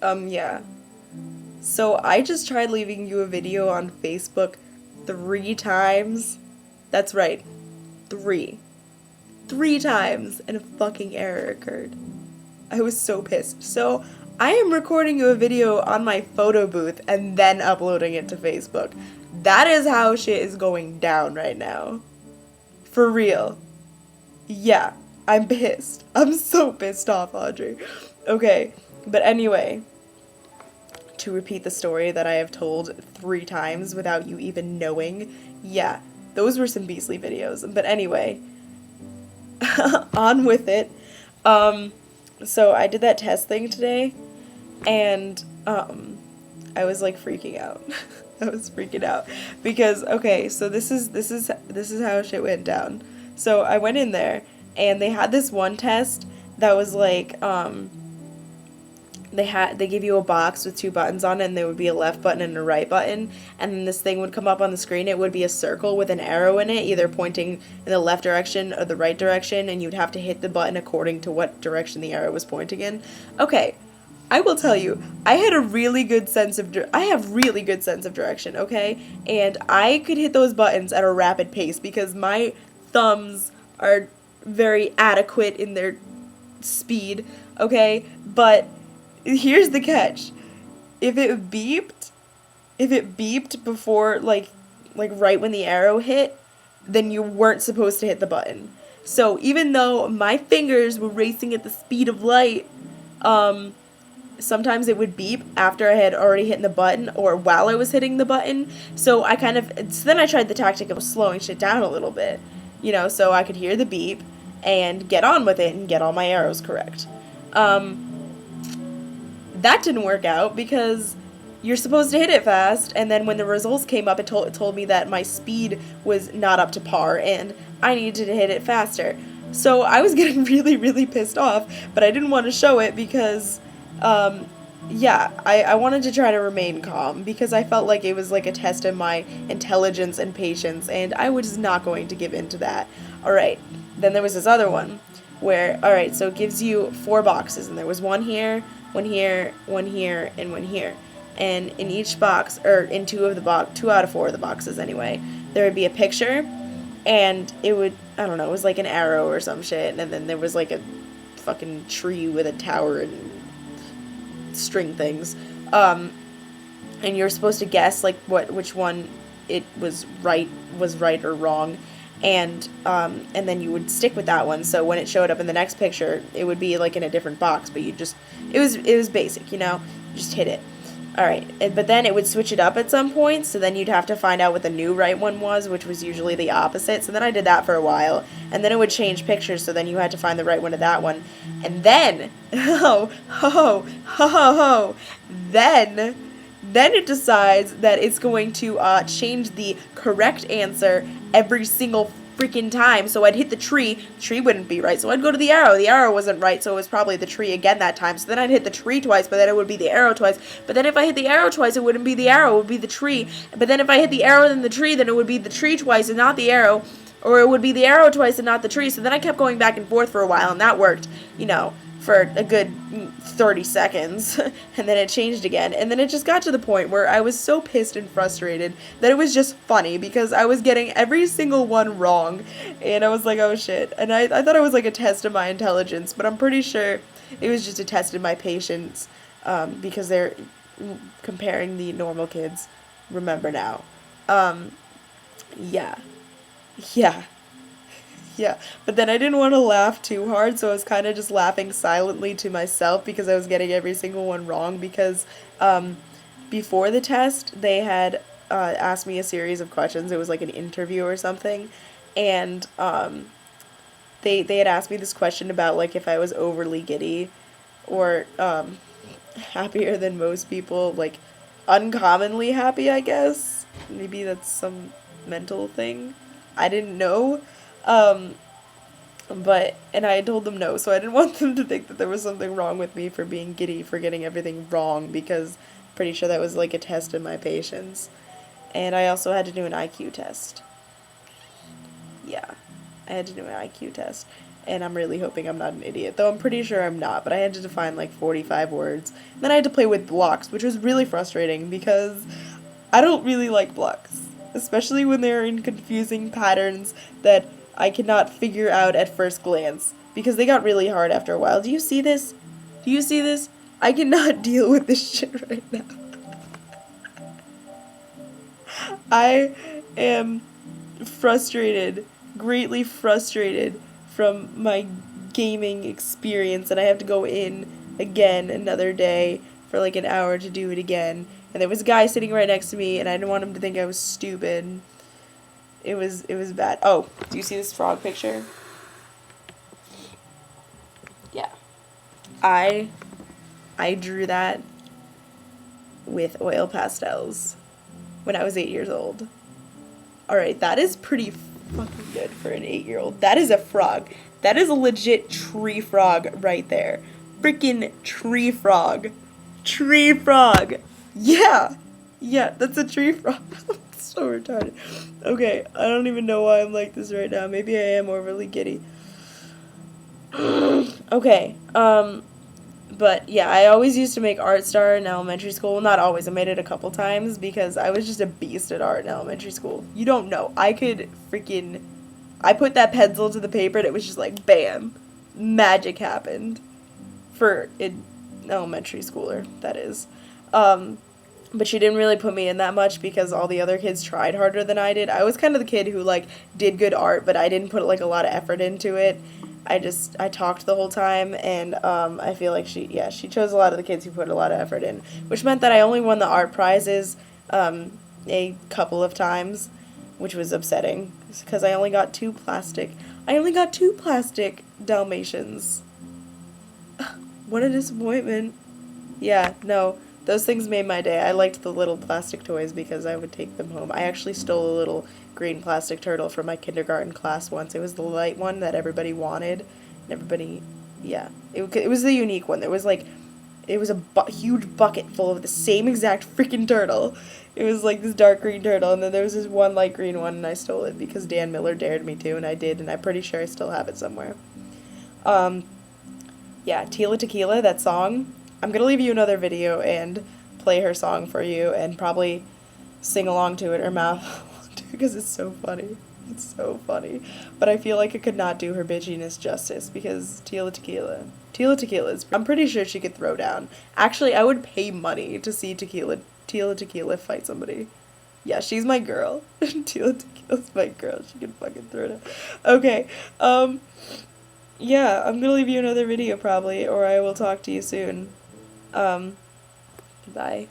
Yeah. So I just tried leaving you a video on Facebook 3 times. That's right, 3. 3 times, and a fucking error occurred. I was so pissed. So I am recording you a video on my photo booth and then uploading it to Facebook. That is how shit is going down right now. For real. Yeah, I'm pissed. I'm so pissed off, Audrey. Okay, but anyway, to repeat the story that I have told 3 times without you even knowing, yeah, those were some beastly videos. But anyway, on with it. So I did that test thing today, and I was like freaking out. I was freaking out because okay, so this is how shit went down. So I went in there, and they had this one test that was like they give you a box with 2 buttons on it, and there would be a left button and a right button, and then this thing would come up on the screen. It would be a circle with an arrow in it, either pointing in the left direction or the right direction, and you'd have to hit the button according to what direction the arrow was pointing in. Okay, I will tell you, I have really good sense of direction, okay? And I could hit those buttons at a rapid pace because my thumbs are very adequate in their speed, okay? But here's the catch. If it beeped before like right when the arrow hit, then you weren't supposed to hit the button. So even though my fingers were racing at the speed of light, sometimes it would beep after I had already hit the button or while I was hitting the button. So then I tried the tactic of slowing shit down a little bit, so I could hear the beep and get on with it and get all my arrows correct. That didn't work out because you're supposed to hit it fast, and then when the results came up, it told me that my speed was not up to par and I needed to hit it faster. So I was getting really, really pissed off, but I didn't want to show it because I wanted to try to remain calm because I felt like it was like a test of my intelligence and patience, and I was not going to give in to that. Alright, then there was this other one where, alright, so it gives you 4 boxes, and there was one here, one here, one here, and one here. And in each box, or in 2 out of 4 of the boxes anyway, there would be a picture, and it would, I don't know, it was like an arrow or some shit, and then there was like a fucking tree with a tower and string things. And you're supposed to guess like which one it was right or wrong. And then you would stick with that one. So when it showed up in the next picture, it would be like in a different box, but it was basic, you just hit it. All right, but then it would switch it up at some point, so then you'd have to find out what the new right one was, which was usually the opposite. So then I did that for a while, and then it would change pictures, so then you had to find the right one of that one. And then, then it decides that it's going to change the correct answer every single freaking time. So I'd hit the tree wouldn't be right, so I'd go to the arrow wasn't right, so it was probably the tree again that time. So then I'd hit the tree twice, but then it would be the arrow twice. But then if I hit the arrow twice, it wouldn't be the arrow, it would be the tree. But then if I hit the arrow then the tree, then it would be the tree twice and not the arrow, or it would be the arrow twice and not the tree. So then I kept going back and forth for a while, and that worked, for a good 30 seconds, and then it changed again, and then it just got to the point where I was so pissed and frustrated that it was just funny, because I was getting every single one wrong, and I was like, oh shit, and I thought it was like a test of my intelligence, but I'm pretty sure it was just a test of my patience, because they're comparing the normal kids, remember now. Yeah. Yeah, but then I didn't want to laugh too hard, so I was kind of just laughing silently to myself because I was getting every single one wrong, because before the test, they had asked me a series of questions. It was like an interview or something, and they had asked me this question about, like, if I was overly giddy or happier than most people, like, uncommonly happy, I guess. Maybe that's some mental thing. I didn't know. And I told them no, so I didn't want them to think that there was something wrong with me for being giddy, for getting everything wrong, because I'm pretty sure that was like a test of my patience. And I also had to do an IQ test. Yeah, I had to do an IQ test. And I'm really hoping I'm not an idiot, though I'm pretty sure I'm not, but I had to define like 45 words. And then I had to play with blocks, which was really frustrating because I don't really like blocks, especially when they're in confusing patterns that I cannot figure out at first glance, because they got really hard after a while. Do you see this? Do you see this? I cannot deal with this shit right now. I am frustrated, greatly frustrated from my gaming experience, and I have to go in again another day for like an hour to do it again. And there was a guy sitting right next to me, and I didn't want him to think I was stupid. It was bad. Oh, do you see this frog picture? Yeah. I drew that with oil pastels when I was 8 years old. Alright, that is pretty fucking good for an 8-year-old. That is a frog. That is a legit tree frog right there. Freaking tree frog. Tree frog. Yeah. Yeah, that's a tree frog. So retarded. Okay, I don't even know why I'm like this right now. Maybe I am overly giddy. Okay, but yeah, I always used to make Art Star in elementary school. Well, not always. I made it a couple times because I was just a beast at art in elementary school. You don't know. I put that pencil to the paper and it was just like, bam. Magic happened. For an elementary schooler, that is. But she didn't really put me in that much because all the other kids tried harder than I did. I was kind of the kid who, like, did good art, but I didn't put, like, a lot of effort into it. I talked the whole time, and I feel like she chose a lot of the kids who put a lot of effort in, which meant that I only won the art prizes a couple of times, which was upsetting, because I only got two plastic Dalmatians. What a disappointment. Yeah, no, those things made my day. I liked the little plastic toys because I would take them home. I actually stole a little green plastic turtle from my kindergarten class once. It was the light one that everybody wanted. And everybody, yeah. It was the unique one. It was a huge bucket full of the same exact freaking turtle. It was like this dark green turtle, and then there was this one light green one, and I stole it because Dan Miller dared me to, and I did, and I'm pretty sure I still have it somewhere. Yeah, Tila Tequila, that song. I'm gonna leave you another video and play her song for you and probably sing along to it or mouth along to it because it's so funny. It's so funny. But I feel like I could not do her bitchiness justice because Tila Tequila's, I'm pretty sure she could throw down. Actually, I would pay money to see Tila Tequila fight somebody. Yeah, she's my girl. Tila Tequila's my girl. She can fucking throw down. Okay, yeah, I'm gonna leave you another video probably, or I will talk to you soon. Bye.